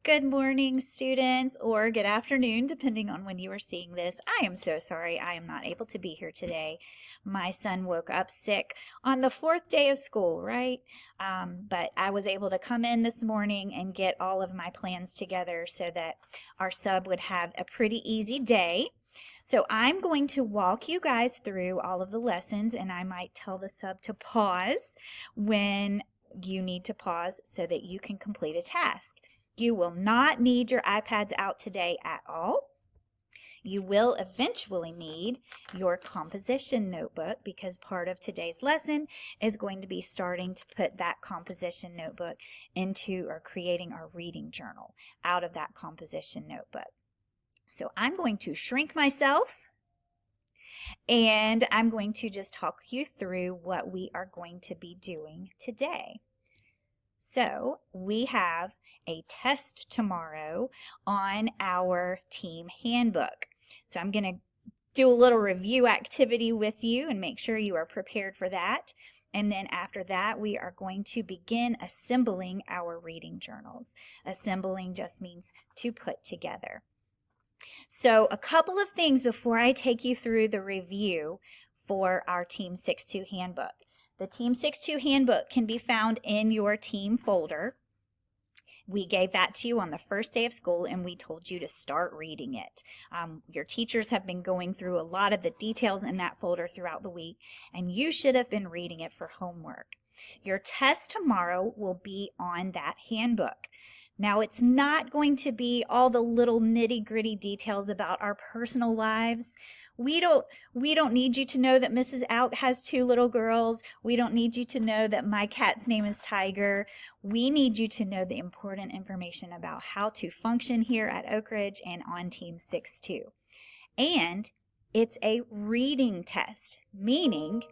Good morning, students, or good afternoon, depending on when you are seeing this. I am so sorry I am not able to be here today. My son woke up sick on the fourth day of school, right? But I was able to come in this morning and get all of my plans together so that our sub would have a pretty easy day. So I'm going to walk you guys through all of the lessons, and I might tell the sub to pause when you need to pause so that you can complete a task. You will not need your iPads out today at all. You will eventually need your composition notebook because part of today's lesson is going to be starting to put that composition notebook into or creating our reading journal out of that composition notebook. So I'm going to shrink myself and I'm going to just talk you through what we are going to be doing today. So we have a test tomorrow on our team handbook. So I'm going to do a little review activity with you and make sure you are prepared for that. And then after that, we are going to begin assembling our reading journals. Assembling just means to put together. So a couple of things before I take you through the review for our Team 6-2 handbook. The Team 6-2 handbook can be found in your team folder. We gave that to you on the first day of school and we told you to start reading it. Your teachers have been going through a lot of the details in that folder throughout the week and you should have been reading it for homework. Your test tomorrow will be on that handbook. Now, it's not going to be all the little nitty-gritty details about our personal lives. We don't need you to know that Mrs. Alk has 2 little girls. We don't need you to know that my cat's name is Tiger. We need you to know the important information about how to function here at Oak Ridge and on Team 6-2. And it's a reading test, meaning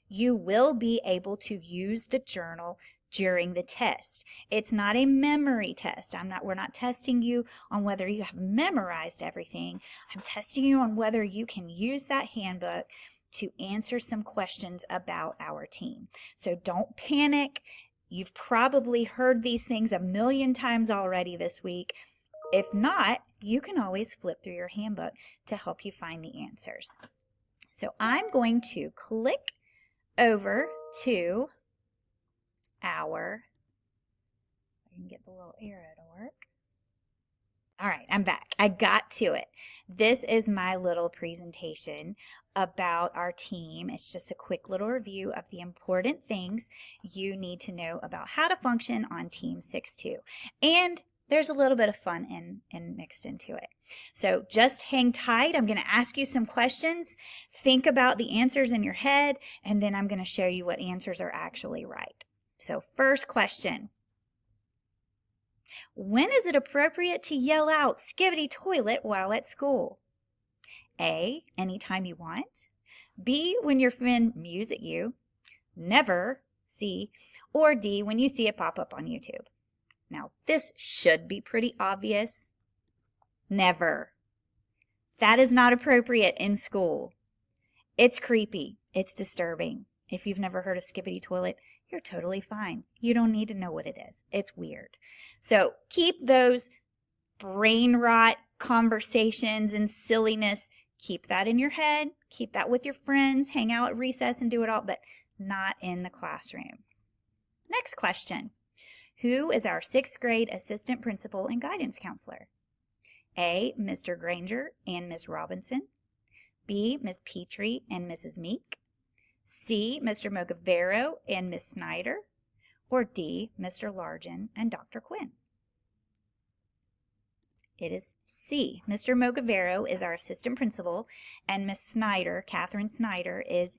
you will be able to use the journal during the test. It's not a memory test. We're not testing you on whether you have memorized everything. I'm testing you on whether you can use that handbook to answer some questions about our team. So don't panic. You've probably heard these things a million times already this week. If not, you can always flip through your handbook to help you find the answers. So I'm going to click over to I can get the little arrow to work. All right, I'm back. I got to it. This is my little presentation about our team. It's just a quick little review of the important things you need to know about how to function on Team 6-2. And there's a little bit of fun in mixed into it. So just hang tight. I'm going to ask you some questions. Think about the answers in your head, and then I'm going to show you what answers are actually right. So first question, when is it appropriate to yell out "Skibidi toilet" while at school? A, anytime you want. B, when your friend mews at you. Never, C, or D, when you see it pop up on YouTube. Now this should be pretty obvious. Never. That is not appropriate in school. It's creepy. It's disturbing. If you've never heard of Skibidi toilet, you're totally fine. You don't need to know what it is. It's weird. So keep those brain rot conversations and silliness, keep that in your head. Keep that with your friends. Hang out at recess and do it all, but not in the classroom. Next question. Who is our 6th grade assistant principal and guidance counselor? A, Mr. Granger and Miss Robinson. B, Miss Petrie and Mrs. Meek. C, Mr. Mogavero and Miss Snyder, or D, Mr. Largen and Dr. Quinn? It is C. Mr. Mogavero is our assistant principal, and Miss Snyder, Catherine Snyder, is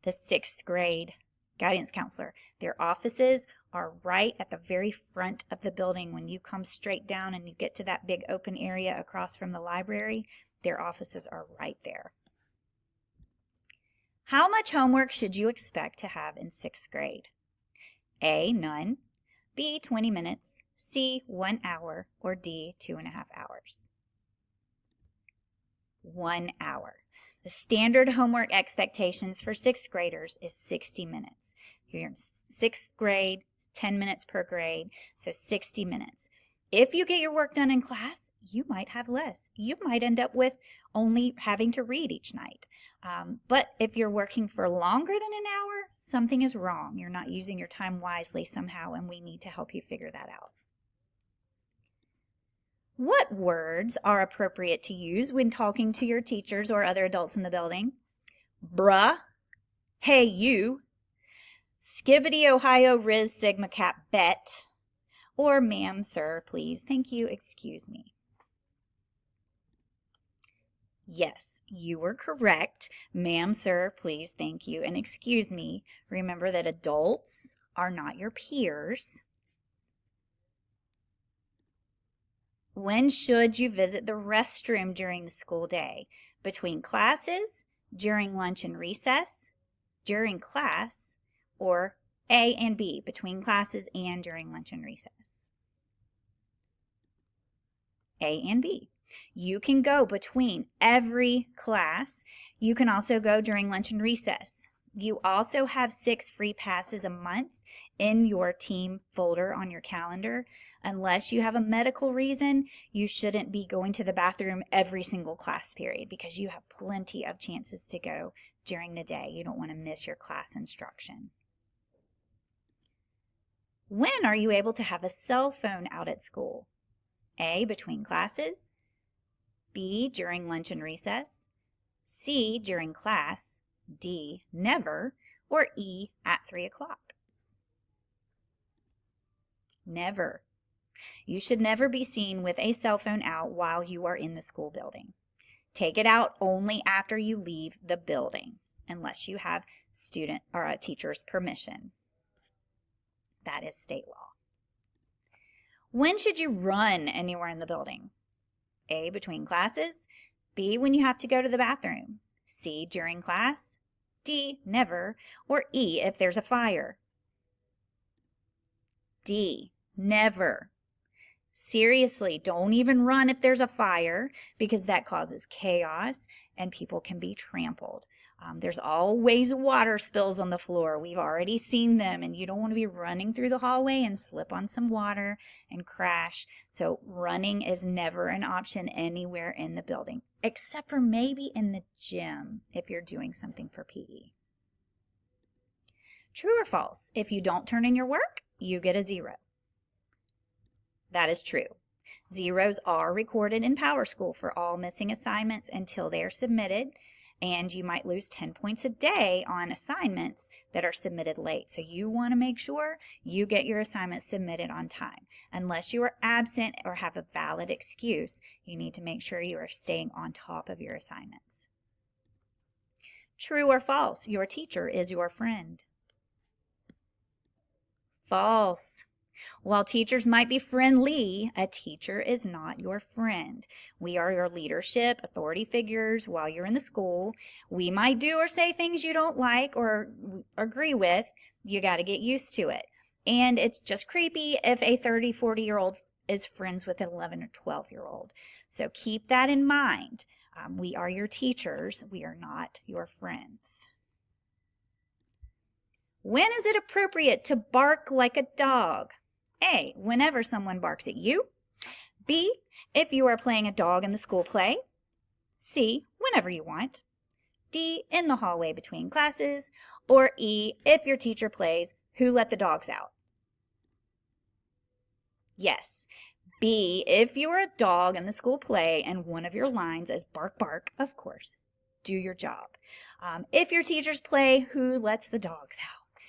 the 6th grade guidance counselor. Their offices are right at the very front of the building. When you come straight down and you get to that big open area across from the library, their offices are right there. How much homework should you expect to have in 6th grade? A, none. B, 20 minutes. C, 1 hour. Or D, 2.5 hours. 1 hour. The standard homework expectations for 6th graders is 60 minutes. You're in 6th grade, 10 minutes per grade, so 60 minutes. If you get your work done in class, you might have less. You might end up with only having to read each night. But if you're working for longer than an hour, something is wrong. You're not using your time wisely somehow, and we need to help you figure that out. What words are appropriate to use when talking to your teachers or other adults in the building? Bruh, hey you, skibbity Ohio Riz Sigma Cap Bet, or ma'am, sir, please, thank you, excuse me. Yes, you were correct. Ma'am, sir, please, thank you, and excuse me. Remember that adults are not your peers. When should you visit the restroom during the school day? Between classes, during lunch and recess, during class, or A and B, between classes and during lunch and recess? A and B. You can go between every class. You can also go during lunch and recess. You also have 6 free passes a month in your team folder on your calendar. Unless you have a medical reason, you shouldn't be going to the bathroom every single class period because you have plenty of chances to go during the day. You don't want to miss your class instruction. When are you able to have a cell phone out at school? A, between classes, B, during lunch and recess, C, during class, D, never, or E, at 3 o'clock. Never. You should never be seen with a cell phone out while you are in the school building. Take it out only after you leave the building, unless you have student or a teacher's permission. That is state law. When should you run anywhere in the building? A, between classes, B, when you have to go to the bathroom, C, during class, D, never, or E, if there's a fire. D, never. Seriously, don't even run if there's a fire because that causes chaos and people can be trampled. There's always water spills on the floor. We've already seen them, and you don't want to be running through the hallway and slip on some water and crash. So running is never an option anywhere in the building, except for maybe in the gym if you're doing something for PE. True or false? If you don't turn in your work, you get a 0. That is true. Zeros are recorded in PowerSchool for all missing assignments until they are submitted, and you might lose 10 points a day on assignments that are submitted late. So you want to make sure you get your assignments submitted on time. Unless you are absent or have a valid excuse, you need to make sure you are staying on top of your assignments. True or false? Your teacher is your friend. False. While teachers might be friendly, a teacher is not your friend. We are your leadership, authority figures while you're in the school. We might do or say things you don't like or agree with. You got to get used to it. And it's just creepy if a 30, 40-year-old is friends with an 11 or 12-year-old. So keep that in mind. We are your teachers. We are not your friends. When is it appropriate to bark like a dog? A, whenever someone barks at you. B, if you are playing a dog in the school play. C, whenever you want. D, in the hallway between classes. Or E, if your teacher plays Who Let the Dogs Out? Yes. B, if you are a dog in the school play and one of your lines is bark, bark, of course, do your job. If your teachers play Who Lets the Dogs Out?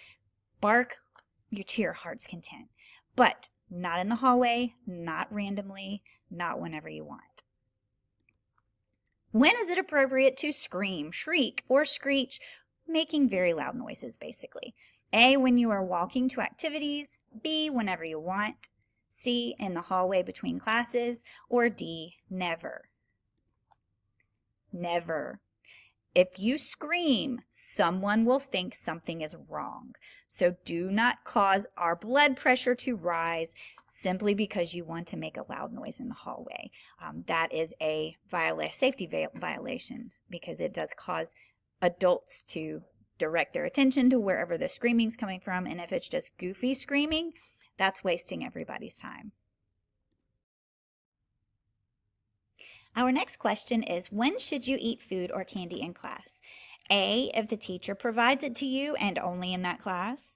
Bark to your heart's content. But not in the hallway, not randomly, not whenever you want. When is it appropriate to scream, shriek, or screech, making very loud noises, basically? A, when you are walking to activities. B, whenever you want. C, in the hallway between classes. Or D, never. Never. If you scream, someone will think something is wrong. So do not cause our blood pressure to rise simply because you want to make a loud noise in the hallway. That is a safety violation because it does cause adults to direct their attention to wherever the screaming is coming from. And if it's just goofy screaming, that's wasting everybody's time. Our next question is, when should you eat food or candy in class? A, if the teacher provides it to you and only in that class.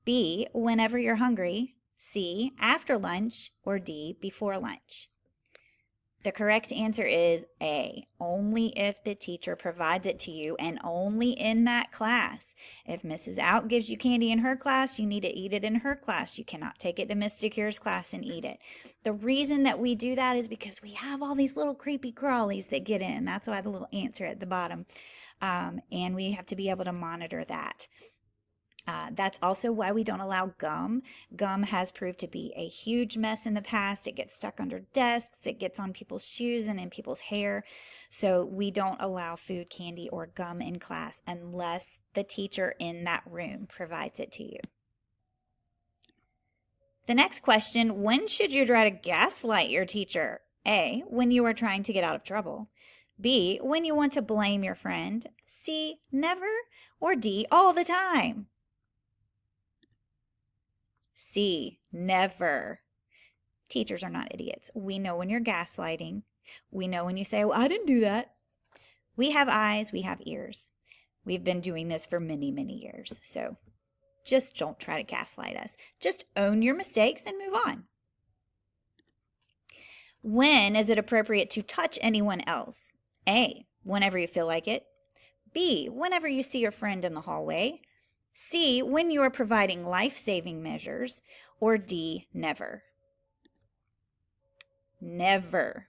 B, whenever you're hungry. C, after lunch. Or D, before lunch. The correct answer is A, only if the teacher provides it to you and only in that class. If Mrs. Out gives you candy in her class, you need to eat it in her class. You cannot take it to Mr. Cure's class and eat it. The reason that we do that is because we have all these little creepy crawlies that get in. That's why the little ants are at the bottom. And we have to be able to monitor that. That's also why we don't allow gum. Gum has proved to be a huge mess in the past. It gets stuck under desks, it gets on people's shoes and in people's hair. So we don't allow food, candy, or gum in class unless the teacher in that room provides it to you. The next question, when should you try to gaslight your teacher? A, when you are trying to get out of trouble. B, when you want to blame your friend. C, never. Or D, all the time. C, never. Teachers are not idiots. We know when you're gaslighting. We know when you say, well, I didn't do that. We have eyes, we have ears. We've been doing this for many, many years. So just don't try to gaslight us. Just own your mistakes and move on. When is it appropriate to touch anyone else? A, whenever you feel like it. B, whenever you see your friend in the hallway. C, when you are providing life-saving measures. Or D, never. Never.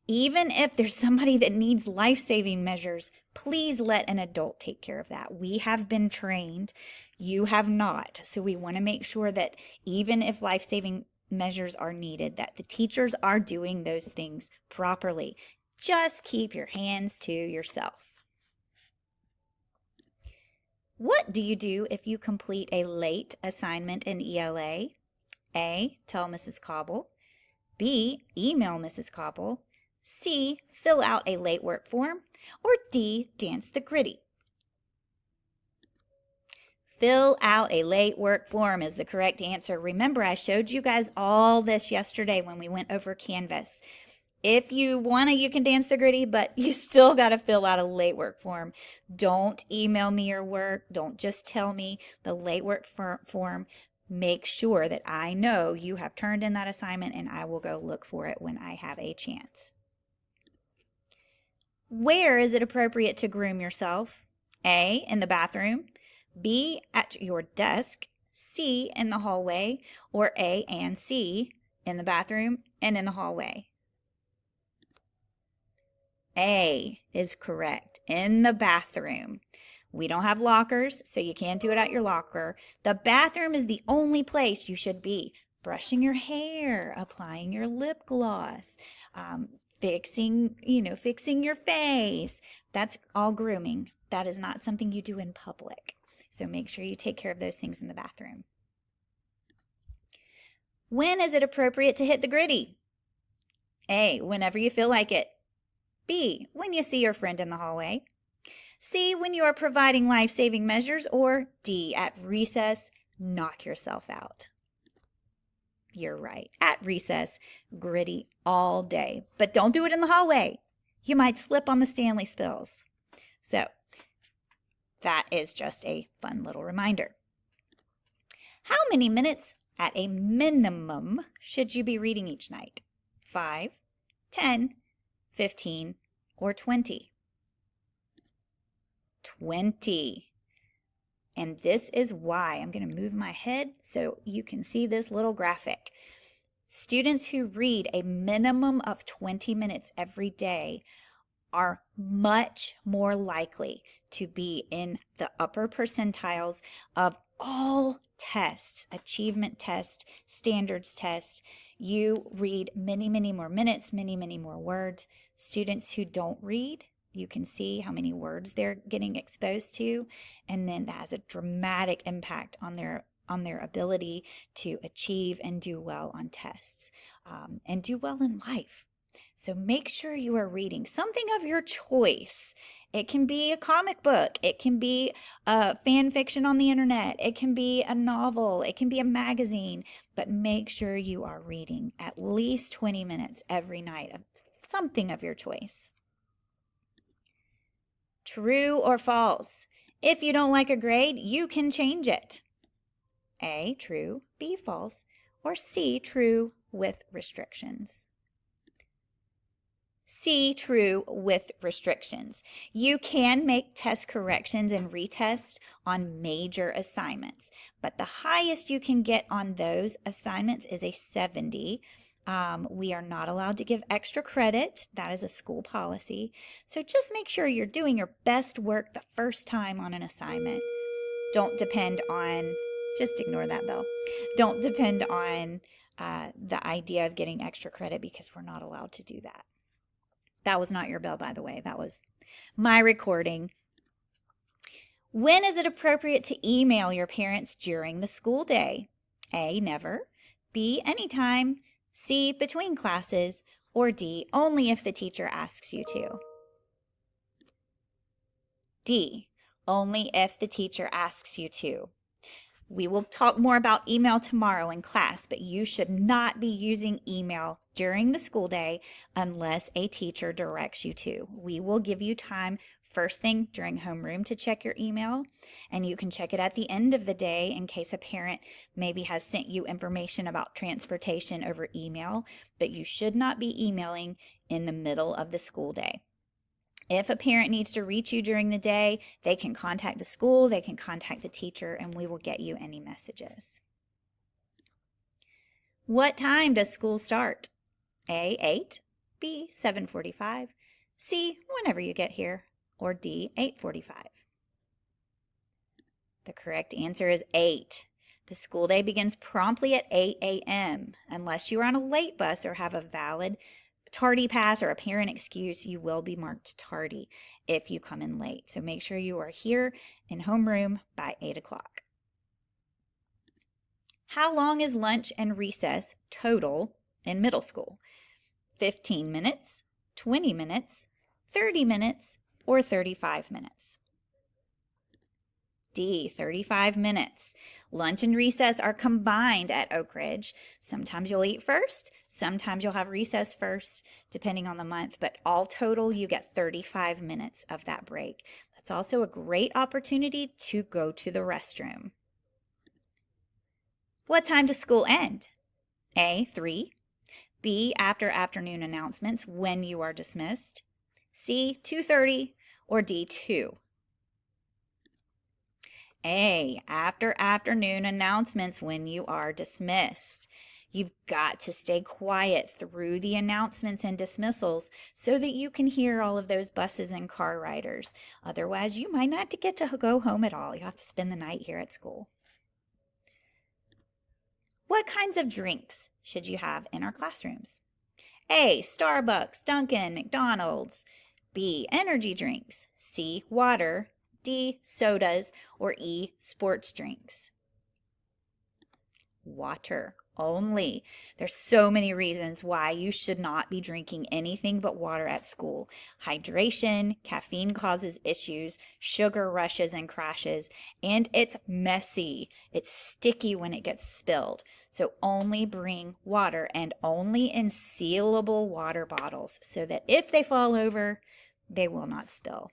Even if there's somebody that needs life-saving measures, please let an adult take care of that. We have been trained. You have not. So we want to make sure that even if life-saving measures are needed, that the teachers are doing those things properly. Just keep your hands to yourself. What do you do if you complete a late assignment in ELA? A, tell Mrs. Cobble. B, email Mrs. Cobble. C, fill out a late work form. Or D, dance the griddy. Fill out a late work form is the correct answer. Remember, I showed you guys all this yesterday when we went over Canvas. If you want to, you can dance the griddy, but you still got to fill out a late work form. Don't email me your work. Don't just tell me the late work form. Make sure that I know you have turned in that assignment and I will go look for it when I have a chance. Where is it appropriate to groom yourself? A, in the bathroom. B, at your desk. C, in the hallway. Or A and C, in the bathroom and in the hallway. A is correct, in the bathroom. We don't have lockers, so you can't do it at your locker. The bathroom is the only place you should be brushing your hair, applying your lip gloss, fixing your face. That's all grooming. That is not something you do in public. So make sure you take care of those things in the bathroom. When is it appropriate to hit the griddy? A, whenever you feel like it. B, when you see your friend in the hallway. C, when you are providing life-saving measures. Or D, at recess, knock yourself out. You're right. At recess, griddy all day. But don't do it in the hallway. You might slip on the Stanley spills. So that is just a fun little reminder. How many minutes at a minimum should you be reading each night? 5, 10, 15, or 20? 20. And this is why. I'm going to move my head so you can see this little graphic. Students who read a minimum of 20 minutes every day are much more likely to be in the upper percentiles of all tests, achievement test, standards test. You read many, many more minutes, many, many more words. Students who don't read, you can see how many words they're getting exposed to, and then that has a dramatic impact on their ability to achieve and do well on tests, and do well in life. So make sure you are reading something of your choice. It can be a comic book. It can be fan fiction on the internet. It can be a novel. It can be a magazine. But make sure you are reading at least 20 minutes every night of something of your choice. True or false? If you don't like a grade, you can change it. A, true, B, false, or C, true with restrictions. C, true with restrictions. You can make test corrections and retest on major assignments, but the highest you can get on those assignments is a 70. We are not allowed to give extra credit. That is a school policy. So just make sure you're doing your best work the first time on an assignment. Don't depend on, just ignore that bell. Don't depend on the idea of getting extra credit because we're not allowed to do that. That was not your bell, by the way. That was my recording. When is it appropriate to email your parents during the school day? A, never. B, anytime. C, between classes. Or D, only if the teacher asks you to. D, only if the teacher asks you to. We will talk more about email tomorrow in class, but you should not be using email during the school day unless a teacher directs you to. We will give you time first thing during homeroom to check your email, and you can check it at the end of the day in case a parent maybe has sent you information about transportation over email, but you should not be emailing in the middle of the school day. If a parent needs to reach you during the day, they can contact the school, they can contact the teacher, and we will get you any messages. What time does school start? A, 8, B, 7:45, C, whenever you get here, or D, 8:45. The correct answer is 8. The school day begins promptly at 8 a.m. Unless you are on a late bus or have a valid tardy pass or a parent excuse, you will be marked tardy if you come in late. So make sure you are here in homeroom by 8 o'clock. How long is lunch and recess total in middle school? 15 minutes, 20 minutes, 30 minutes, or 35 minutes? D, 35 minutes. Lunch and recess are combined at Oak Ridge. Sometimes you'll eat first, sometimes you'll have recess first, depending on the month, but all total you get 35 minutes of that break. That's also a great opportunity to go to the restroom. What time does school end? A, 3, B, after afternoon announcements when you are dismissed, C, 2:30, or D, 2. A, after afternoon announcements when you are dismissed. You've got to stay quiet through the announcements and dismissals so that you can hear all of those buses and car riders. Otherwise, you might not get to go home at all. You have to spend the night here at school. What kinds of drinks should you have in our classrooms? A, Starbucks, Dunkin', McDonald's. B, energy drinks. C, water. D, sodas, or E, sports drinks. Water only. There's so many reasons why you should not be drinking anything but water at school. Hydration, caffeine causes issues, sugar rushes and crashes, and it's messy. It's sticky when it gets spilled. So only bring water, and only in sealable water bottles so that if they fall over, they will not spill.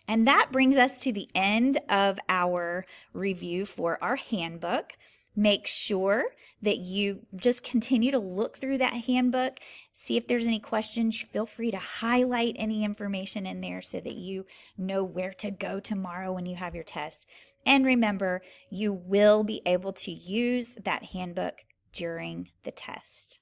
And that brings us to the end of our review for our handbook. Make sure that you just continue to look through that handbook, see if there's any questions. Feel free to highlight any information in there so that you know where to go tomorrow when you have your test. And remember, you will be able to use that handbook during the test.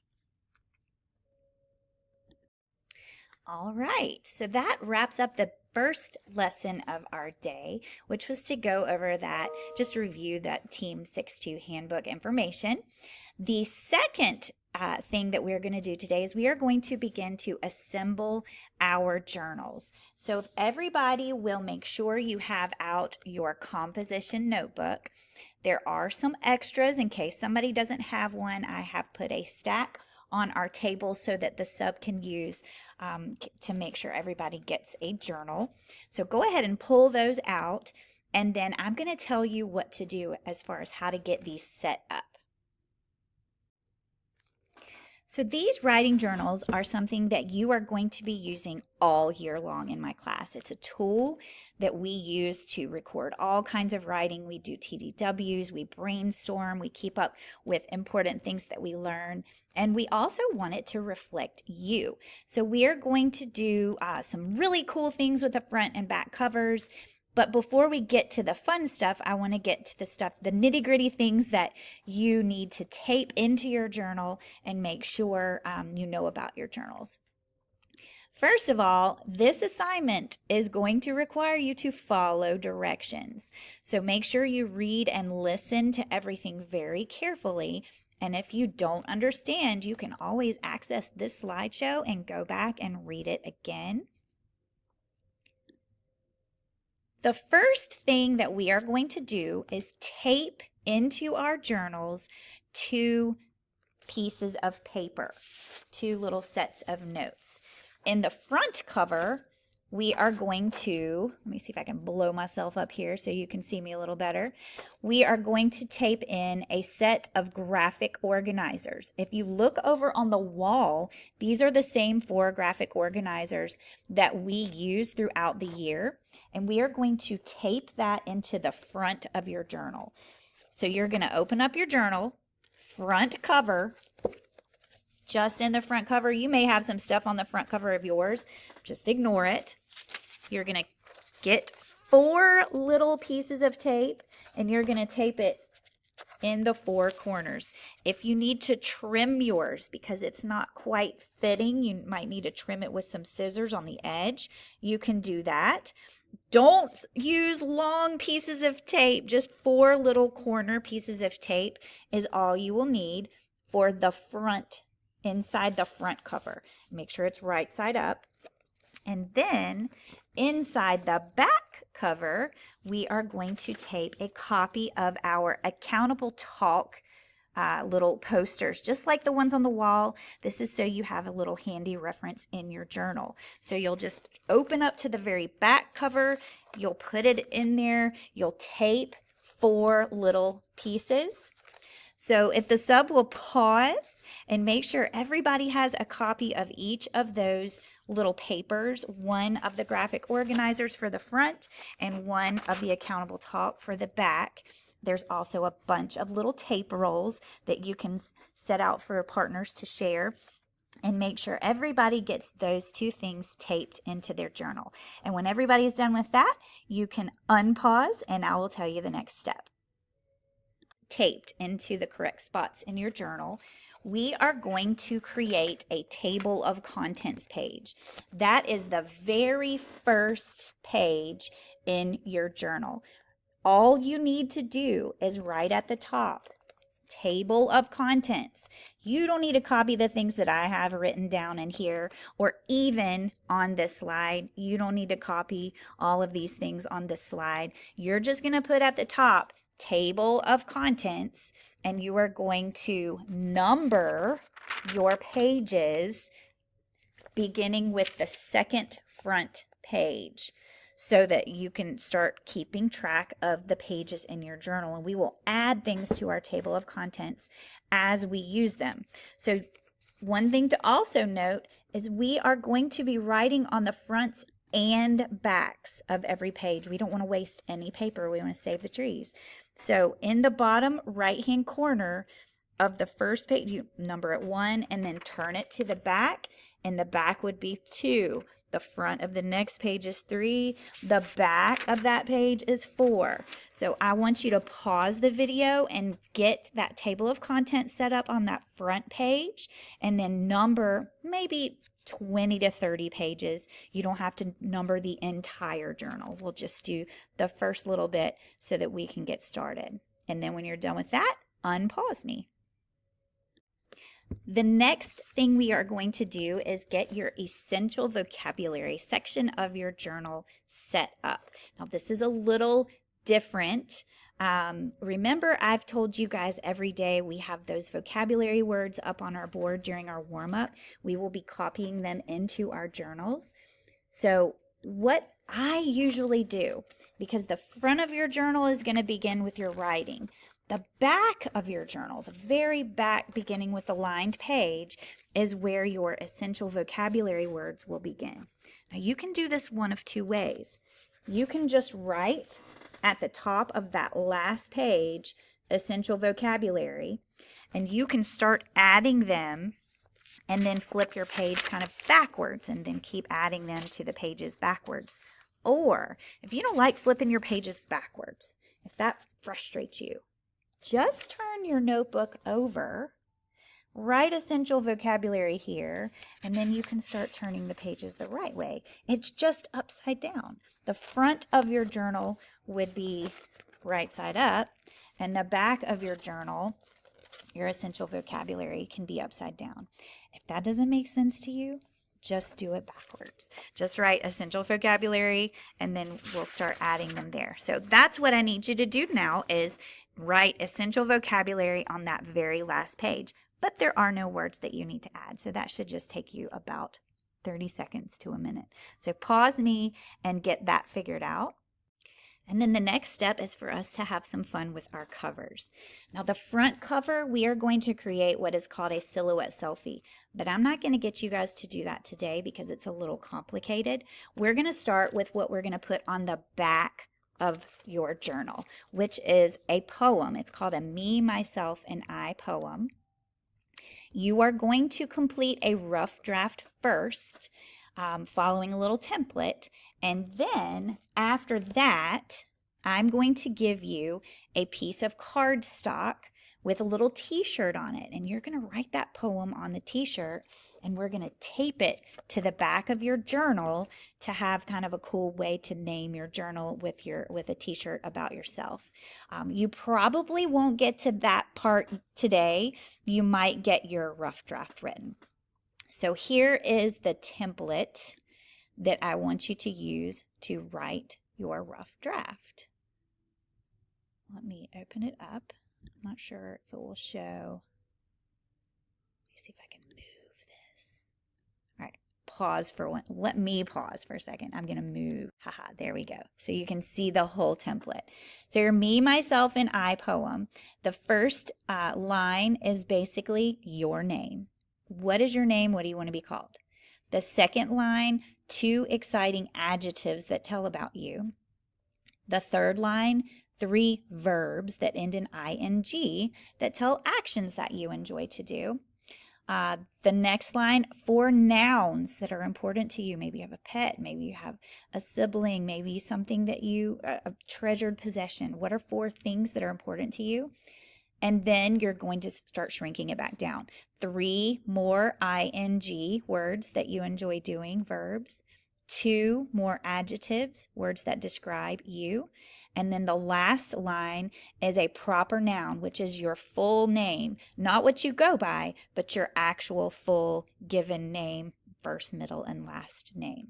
All right, so that wraps up the first lesson of our day, which was to go over that, just review that Team 6-2 handbook information. The second thing that we're going to do today is we are going to begin to assemble our journals. So if everybody will make sure you have out your composition notebook. There are some extras in case somebody doesn't have one. I have put a stack on our table so that the sub can use to make sure everybody gets a journal. So go ahead and pull those out, and then I'm going to tell you what to do as far as how to get these set up. So these writing journals are something that you are going to be using all year long in my class. It's a tool that we use to record all kinds of writing. We do TDWs, we brainstorm, we keep up with important things that we learn, and we also want it to reflect you. So we are going to do some really cool things with the front and back covers. But before we get to the fun stuff, I want to get to the stuff, the nitty-gritty things that you need to tape into your journal and make sure you know about your journals. First of all, this assignment is going to require you to follow directions. So make sure you read and listen to everything very carefully. And if you don't understand, you can always access this slideshow and go back and read it again. The first thing that we are going to do is tape into our journals 2 pieces of paper, 2 little sets of notes. In the front cover, we are going to, let me see if I can blow myself up here so you can see me a little better. We are going to tape in a set of graphic organizers. If you look over on the wall, these are the same 4 graphic organizers that we use throughout the year. And we are going to tape that into the front of your journal. So you're going to open up your journal, front cover, just in the front cover. You may have some stuff on the front cover of yours. Just ignore it. You're going to get 4 little pieces of tape, and you're going to tape it in the 4 corners. If you need to trim yours because it's not quite fitting, you might need to trim it with some scissors on the edge. You can do that. Don't use long pieces of tape. Just 4 little corner pieces of tape is all you will need for the front, inside the front cover. Make sure it's right side up. And then inside the back cover, we are going to tape a copy of our Accountable Talk little posters, just like the ones on the wall. This is so you have a little handy reference in your journal. So you'll just open up to the very back cover, you'll put it in there, you'll tape 4 little pieces. So if the sub will pause and make sure everybody has a copy of each of those little papers, 1 of the graphic organizers for the front and 1 of the Accountable Talk for the back. There's also a bunch of little tape rolls that you can set out for partners to share, and make sure everybody gets those 2 things taped into their journal. And when everybody's done with that, you can unpause and I will tell you the next step. Taped into the correct spots in your journal, we are going to create a table of contents page. That is the very first page in your journal. All you need to do is right at the top, table of contents. You don't need to copy the things that I have written down in here, or even on this slide. You don't need to copy all of these things on this slide. You're just going to put at the top, table of contents, and you are going to number your pages beginning with the second front page, so that you can start keeping track of the pages in your journal. And we will add things to our table of contents as we use them. So one thing to also note is we are going to be writing on the fronts and backs of every page. We don't want to waste any paper. We want to save the trees. So in the bottom right-hand corner of the first page, you number it 1 and then turn it to the back, and the back would be 2. The front of the next page is 3. The back of that page is 4. So I want you to pause the video and get that table of contents set up on that front page, and then number maybe 20 to 30 pages. You don't have to number the entire journal. We'll just do the first little bit so that we can get started. And then when you're done with that, unpause me. The next thing we are going to do is get your essential vocabulary section of your journal set up. Now, this is a little different. Remember, I've told you guys every day we have those vocabulary words up on our board during our warm-up. We will be copying them into our journals. So what I usually do, because the front of your journal is going to begin with your writing, The back of your journal, the very back beginning with the lined page, is where your essential vocabulary words will begin. Now you can do this one of two ways. You can just write at the top of that last page essential vocabulary, and you can start adding them and then flip your page kind of backwards and then keep adding them to the pages backwards. Or if you don't like flipping your pages backwards, if that frustrates you, just turn your notebook over, write essential vocabulary here, and then you can start turning the pages the right way. It's just upside down. The front of your journal would be right side up, and the back of your journal, your essential vocabulary, can be upside down. If that doesn't make sense to you, just do it backwards. Just write essential vocabulary, and then we'll start adding them there. So that's what I need you to do now, is write essential vocabulary on that very last page. But there are no words that you need to add, so that should just take you about 30 seconds to a minute. So pause me and get that figured out. And then the next step is for us to have some fun with our covers. Now the front cover, we are going to create what is called a silhouette selfie, but I'm not going to get you guys to do that today because it's a little complicated. We're going to start with what we're going to put on the back of your journal, which is a poem. It's called a Me, Myself, and I poem. You are going to complete a rough draft first, following a little template, and then after that, I'm going to give you a piece of cardstock with a little t-shirt on it, and you're going to write that poem on the t-shirt, and we're going to tape it to the back of your journal to have kind of a cool way to name your journal with a t-shirt about yourself. You probably won't get to that part today. You might get your rough draft written. So here is the template that I want you to use to write your rough draft. Let me open it up. I'm not sure if it will show. Let me see if I can move this. All right, pause for one. Let me pause for a second. I'm going to move. Haha, there we go. So you can see the whole template. So your Me, Myself, and I poem. The first line is basically your name. What is your name? What do you want to be called? The second line, 2 exciting adjectives that tell about you. The third line, 3 verbs that end in ing that tell actions that you enjoy to do. The next line, 4 nouns that are important to you. Maybe you have a pet, maybe you have a sibling, maybe something that a treasured possession. What are 4 things that are important to you? And then you're going to start shrinking it back down. 3 more ing words that you enjoy doing, verbs. 2 more adjectives, words that describe you. And then the last line is a proper noun, which is your full name. Not what you go by, but your actual full given name, first, middle, and last name.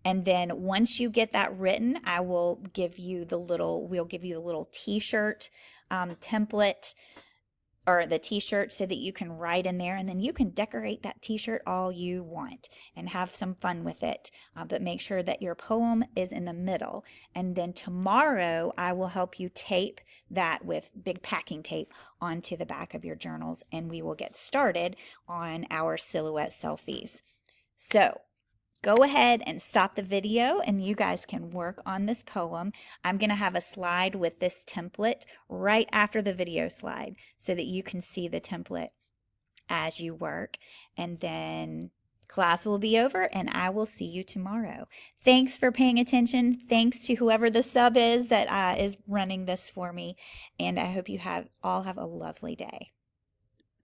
And then once you get that written, we'll give you the little t-shirt template, or the t-shirt, so that you can write in there, and then you can decorate that t-shirt all you want and have some fun with it, but make sure that your poem is in the middle. And then tomorrow I will help you tape that with big packing tape onto the back of your journals, and we will get started on our silhouette selfies. So go ahead and stop the video and you guys can work on this poem. I'm going to have a slide with this template right after the video slide so that you can see the template as you work. And then class will be over and I will see you tomorrow. Thanks for paying attention. Thanks to whoever the sub is that is running this for me. And I hope you all have a lovely day.